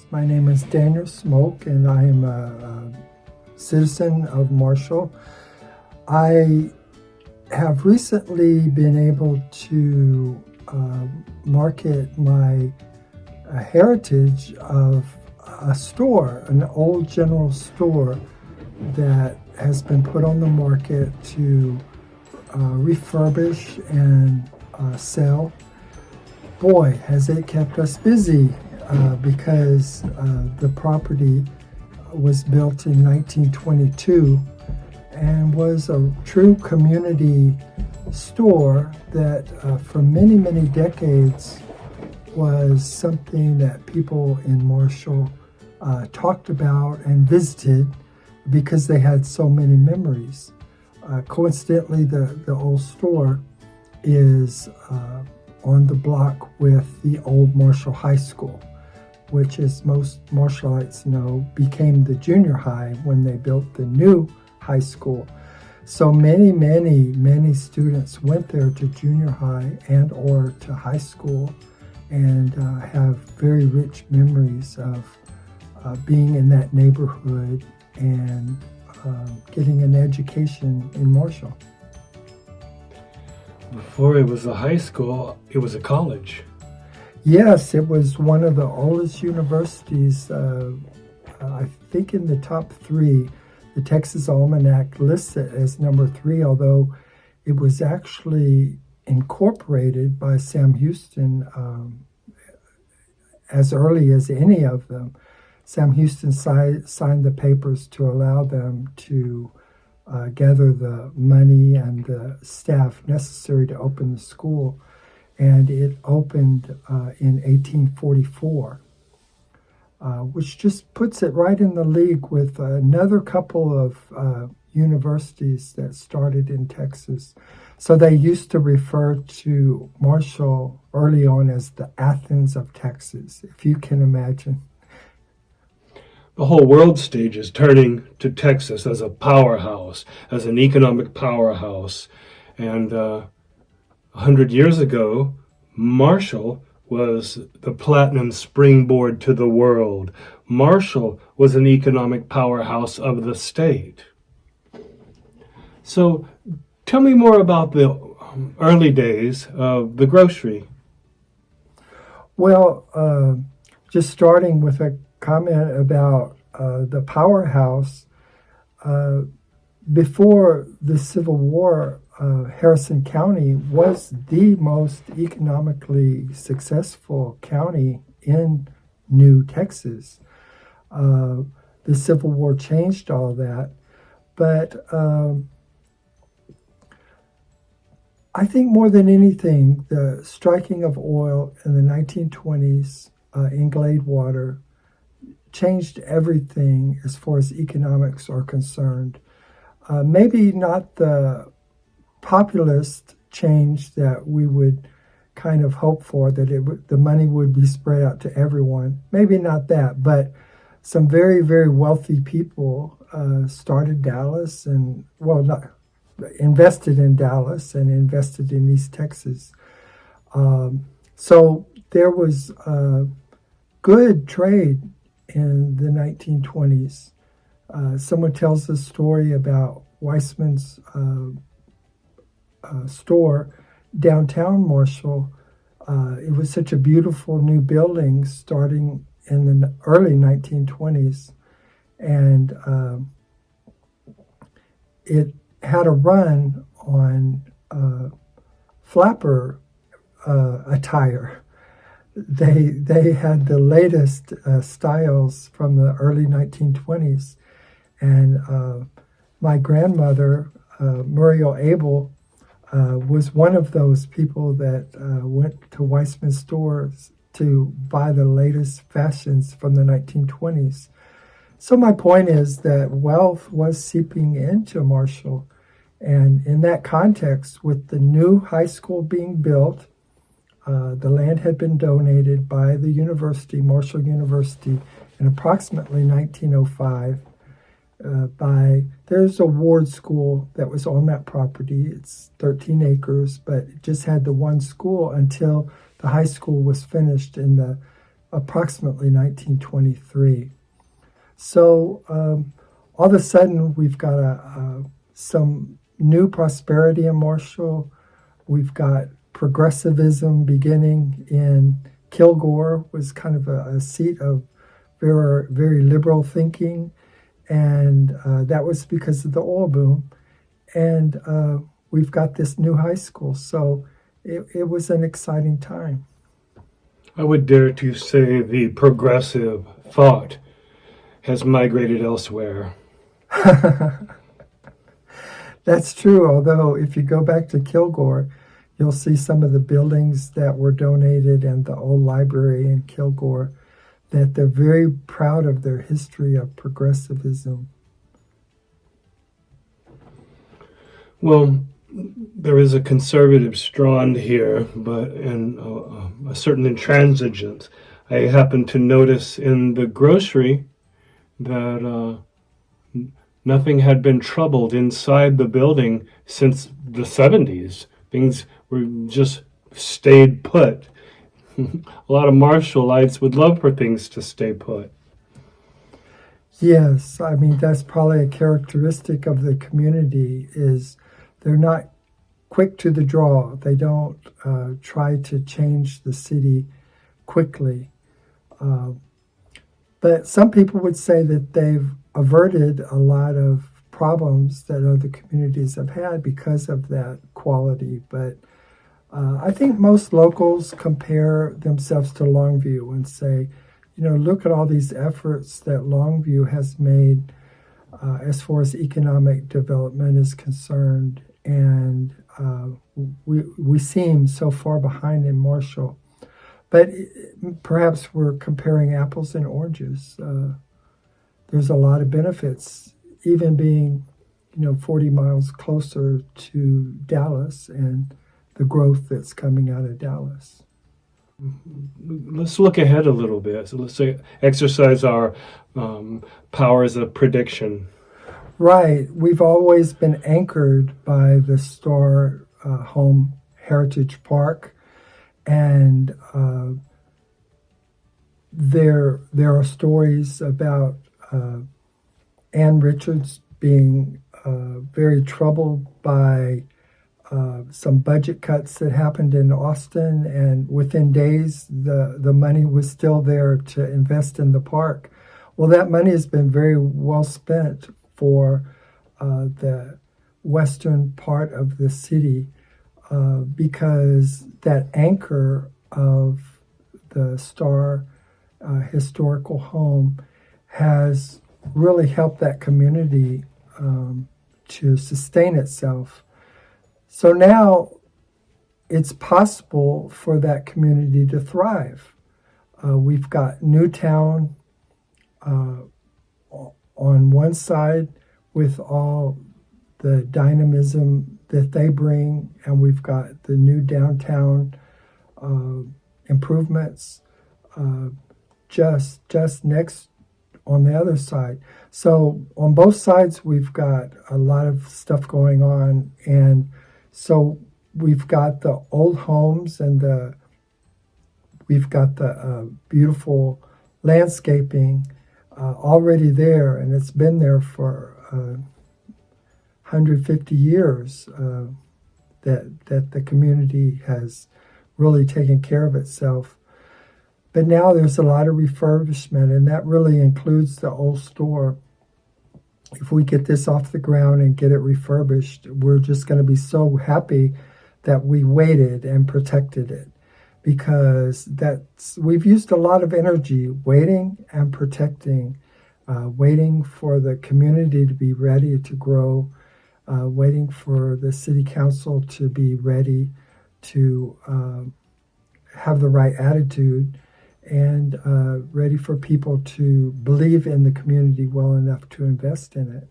My name is Daniel Smoke, and I am a citizen of Marshall. I have recently been able to market my heritage of a store, an old general store that has been put on the market to refurbish and sell. Boy, has it kept us busy because the property was built in 1922 and was a true community store that for many, many decades was something that people in Marshall talked about and visited because they had so many memories. Coincidentally, the old store is on the block with the old Marshall High School, which, as most Marshallites know, became the junior high when they built the new high school. So many students went there to junior high and or to high school and have very rich memories of being in that neighborhood and getting an education in Marshall. Before it was a high school, it was a college. Yes, it was one of the oldest universities, I think in the top 3. The Texas Almanac lists it as number 3, although it was actually incorporated by Sam Houston as early as any of them. Sam Houston signed the papers to allow them to gather the money and the staff necessary to open the school. And it opened in 1844, which just puts it right in the league with another couple of universities that started in Texas. So they used to refer to Marshall early on as the Athens of Texas, if you can imagine. The whole world stage is turning to Texas as a powerhouse, as an economic powerhouse. And 100 years ago, Marshall was the platinum springboard to the world. Marshall was an economic powerhouse of the state. So tell me more about the early days of the grocery. Well, just starting with a comment about the powerhouse. Before the Civil War, Harrison County was the most economically successful county in New Texas. The Civil War changed all that, but I think more than anything, the striking of oil in the 1920s in Gladewater changed everything as far as economics are concerned. Maybe not the populist change that we would kind of hope for, that the money would be spread out to everyone. Maybe not that, but some very, very wealthy people started Dallas and, invested in Dallas and invested in East Texas. So there was good trade in the 1920s. Someone tells a story about Weissman's store downtown Marshall. It was such a beautiful new building starting in the early 1920s, and it had a run on flapper attire. They had the latest styles from the early 1920s, and my grandmother, Muriel Abel, was one of those people that went to Weissman stores to buy the latest fashions from the 1920s. So my point is that wealth was seeping into Marshall, and in that context, with the new high school being built, the land had been donated by the university, Marshall University, in approximately 1905. There's a Ward School that was on that property. It's 13 acres, but it just had the one school until the high school was finished in the approximately 1923. So all of a sudden, we've got some new prosperity in Marshall. We've got progressivism beginning in Kilgore, was kind of a seat of very, very liberal thinking, and that was because of the oil boom. And we've got this new high school, so it was an exciting time. I would dare to say the progressive thought has migrated elsewhere. That's true, although if you go back to Kilgore, you'll see some of the buildings that were donated and the old library in Kilgore, that they're very proud of their history of progressivism. Well, there is a conservative strand here, but in a certain intransigence. I happen to notice in the grocery that nothing had been troubled inside the building since the 70s. Things were just stayed put. A lot of Marshallites would love for things to stay put. Yes, I mean, that's probably a characteristic of the community is they're not quick to the draw. They don't try to change the city quickly. But some people would say that they've averted a lot of problems that other communities have had because of that quality. But I think most locals compare themselves to Longview and say, look at all these efforts that Longview has made as far as economic development is concerned. And we seem so far behind in Marshall. But perhaps we're comparing apples and oranges. There's a lot of benefits, even being, 40 miles closer to Dallas and the growth that's coming out of Dallas. Let's look ahead a little bit. So let's say exercise our powers of prediction. Right. We've always been anchored by the Star Home Heritage Park, and there are stories about Ann Richards being very troubled by some budget cuts that happened in Austin, and within days the money was still there to invest in the park. Well, that money has been very well spent for the western part of the city because that anchor of the Star historical home has really helped that community to sustain itself. So now it's possible for that community to thrive. We've got Newtown on one side with all the dynamism that they bring, and we've got the new downtown improvements just next on the other side. So on both sides, we've got a lot of stuff going on, and so we've got the old homes and we've got the beautiful landscaping already there, and it's been there for 150 years that the community has really taken care of itself. But now there's a lot of refurbishment, and that really includes the old store. If we get this off the ground and get it refurbished, we're just going to be so happy that we waited and protected it, because we've used a lot of energy waiting and protecting, waiting for the community to be ready to grow, waiting for the city council to be ready to have the right attitude, and ready for people to believe in the community well enough to invest in it.